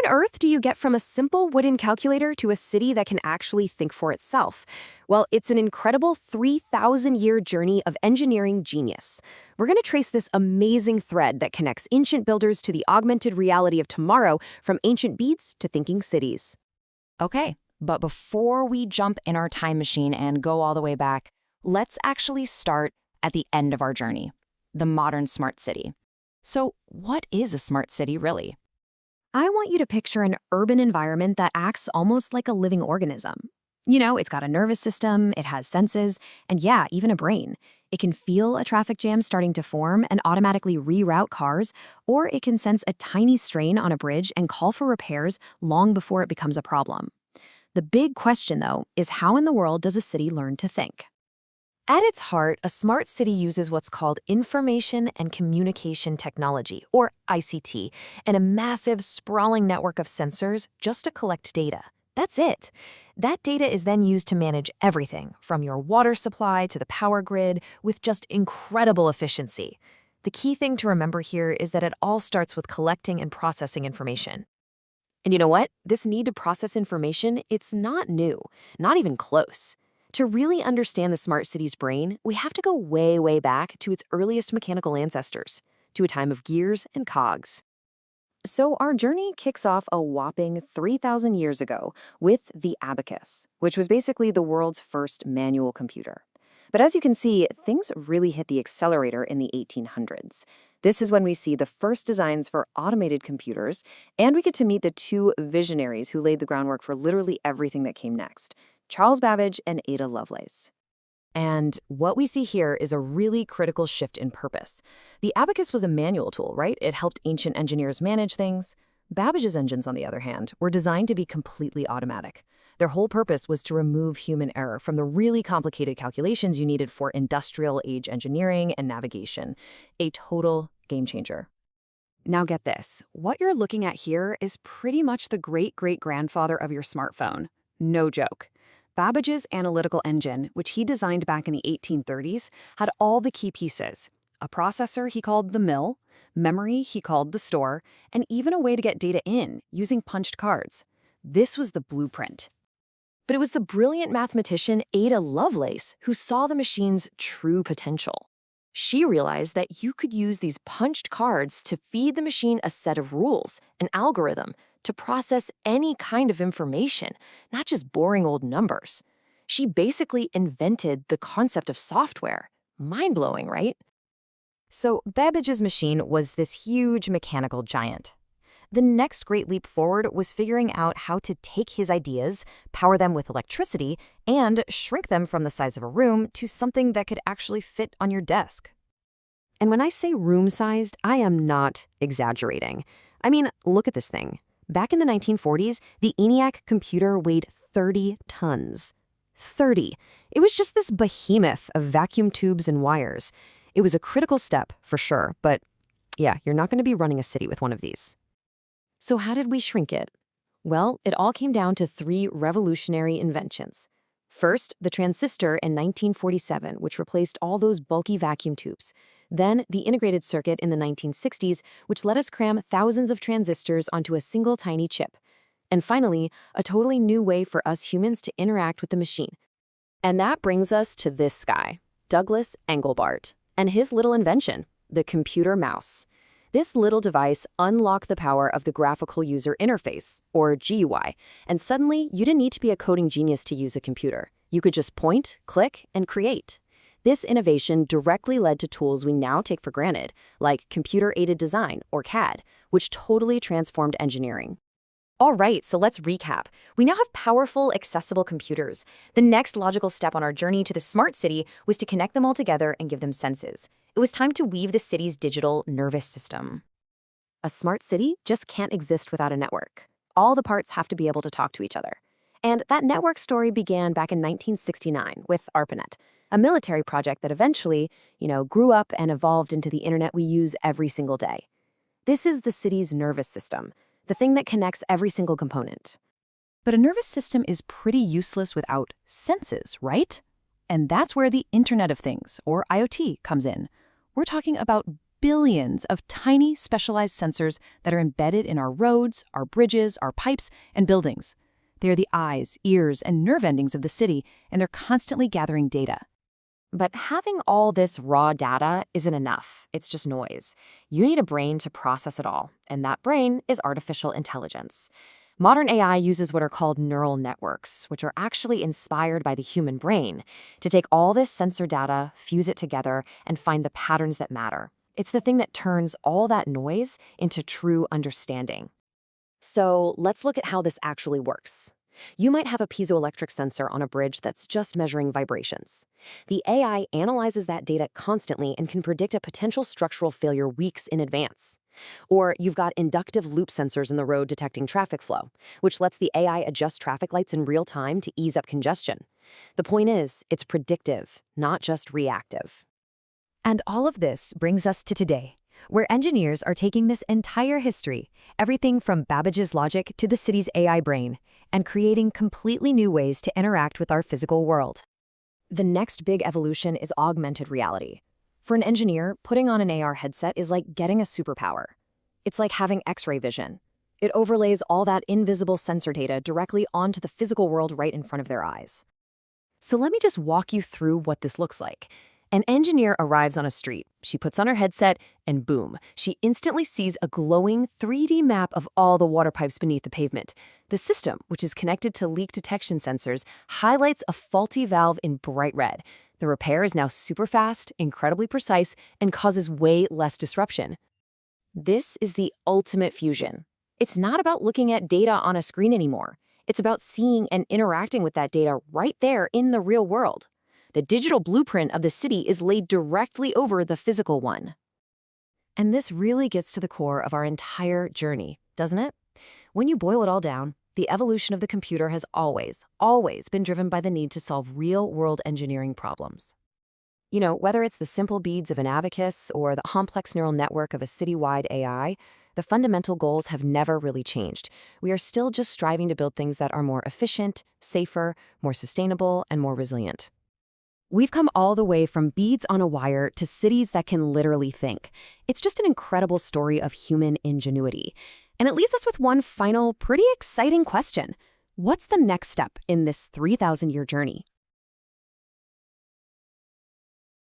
on earth do you get from a simple wooden calculator to a city that can actually think for itself? Well, it's an incredible 3,000-year journey of engineering genius. We're going to trace this amazing thread that connects ancient builders to the augmented reality of tomorrow, from ancient beads to thinking cities. Okay, but before we jump in our time machine and go all the way back, let's actually start at the end of our journey, the modern smart city. So, what is a smart city really? I want you to picture an urban environment that acts almost like a living organism. It's got a nervous system, it has senses, and yeah, even a brain. It can feel a traffic jam starting to form and automatically reroute cars, or it can sense a tiny strain on a bridge and call for repairs long before it becomes a problem. The big question, though, is how in the world does a city learn to think? At its heart, a smart city uses what's called information and communication technology, or ICT, and a massive, sprawling network of sensors just to collect data. That's it. That data is then used to manage everything, from your water supply to the power grid, with just incredible efficiency. The key thing to remember here is that it all starts with collecting and processing information. And you know what? This need to process information, it's not new, not even close. To really understand the smart city's brain, we have to go way, way back to its earliest mechanical ancestors, to a time of gears and cogs. So our journey kicks off a whopping 3,000 years ago with the abacus, which was basically the world's first manual computer. But as you can see, things really hit the accelerator in the 1800s. This is when we see the first designs for automated computers, and we get to meet the two visionaries who laid the groundwork for literally everything that came next: Charles Babbage and Ada Lovelace. And what we see here is a really critical shift in purpose. The abacus was a manual tool, right? It helped ancient engineers manage things. Babbage's engines, on the other hand, were designed to be completely automatic. Their whole purpose was to remove human error from the really complicated calculations you needed for industrial age engineering and navigation. A total game changer. Now get this, what you're looking at here is pretty much the great-great-grandfather of your smartphone. No joke. Babbage's analytical engine, which he designed back in the 1830s, had all the key pieces. A processor he called the mill, memory he called the store, and even a way to get data in using punched cards. This was the blueprint. But it was the brilliant mathematician Ada Lovelace who saw the machine's true potential. She realized that you could use these punched cards to feed the machine a set of rules, an algorithm, to process any kind of information, not just boring old numbers. She basically invented the concept of software. Mind-blowing, right? So Babbage's machine was this huge mechanical giant. The next great leap forward was figuring out how to take his ideas, power them with electricity, and shrink them from the size of a room to something that could actually fit on your desk. And when I say room-sized, I am not exaggerating. I mean, look at this thing. Back in the 1940s, the ENIAC computer weighed 30 tons. 30. It was just this behemoth of vacuum tubes and wires. It was a critical step, for sure, but yeah, you're not going to be running a city with one of these. So how did we shrink it? Well, it all came down to three revolutionary inventions. First, the transistor in 1947, which replaced all those bulky vacuum tubes. Then, the integrated circuit in the 1960s, which let us cram thousands of transistors onto a single tiny chip. And finally, a totally new way for us humans to interact with the machine. And that brings us to this guy, Douglas Engelbart, and his little invention, the computer mouse. This little device unlocked the power of the graphical user interface, or GUI, and suddenly you didn't need to be a coding genius to use a computer. You could just point, click, and create. This innovation directly led to tools we now take for granted, like computer-aided design, or CAD, which totally transformed engineering. All right, so let's recap. We now have powerful, accessible computers. The next logical step on our journey to the smart city was to connect them all together and give them senses. It was time to weave the city's digital nervous system. A smart city just can't exist without a network. All the parts have to be able to talk to each other. And that network story began back in 1969 with ARPANET, a military project that eventually, grew up and evolved into the internet we use every single day. This is the city's nervous system, the thing that connects every single component. But a nervous system is pretty useless without senses, right? And that's where the Internet of Things, or IoT, comes in. We're talking about billions of tiny, specialized sensors that are embedded in our roads, our bridges, our pipes, and buildings. They are the eyes, ears, and nerve endings of the city, and they're constantly gathering data. But having all this raw data isn't enough. It's just noise. You need a brain to process it all, and that brain is artificial intelligence. Modern AI uses what are called neural networks, which are actually inspired by the human brain, to take all this sensor data, fuse it together, and find the patterns that matter. It's the thing that turns all that noise into true understanding. So let's look at how this actually works. You might have a piezoelectric sensor on a bridge that's just measuring vibrations. The AI analyzes that data constantly and can predict a potential structural failure weeks in advance. Or you've got inductive loop sensors in the road detecting traffic flow, which lets the AI adjust traffic lights in real time to ease up congestion. The point is, it's predictive, not just reactive. And all of this brings us to today, where engineers are taking this entire history, everything from Babbage's logic to the city's AI brain, and creating completely new ways to interact with our physical world. The next big evolution is augmented reality. For an engineer, putting on an AR headset is like getting a superpower. It's like having X-ray vision. It overlays all that invisible sensor data directly onto the physical world right in front of their eyes. So let me just walk you through what this looks like. An engineer arrives on a street. She puts on her headset, and boom, she instantly sees a glowing 3D map of all the water pipes beneath the pavement. The system, which is connected to leak detection sensors, highlights a faulty valve in bright red. The repair is now super fast, incredibly precise, and causes way less disruption. This is the ultimate fusion. It's not about looking at data on a screen anymore. It's about seeing and interacting with that data right there in the real world. The digital blueprint of the city is laid directly over the physical one. And this really gets to the core of our entire journey, doesn't it? When you boil it all down, the evolution of the computer has always been driven by the need to solve real-world engineering problems. You know, whether it's the simple beads of an abacus or the complex neural network of a citywide AI, the fundamental goals have never really changed. We are still just striving to build things that are more efficient, safer, more sustainable, and more resilient. We've come all the way from beads on a wire to cities that can literally think. It's just an incredible story of human ingenuity. And it leaves us with one final, pretty exciting question. What's the next step in this 3,000-year journey?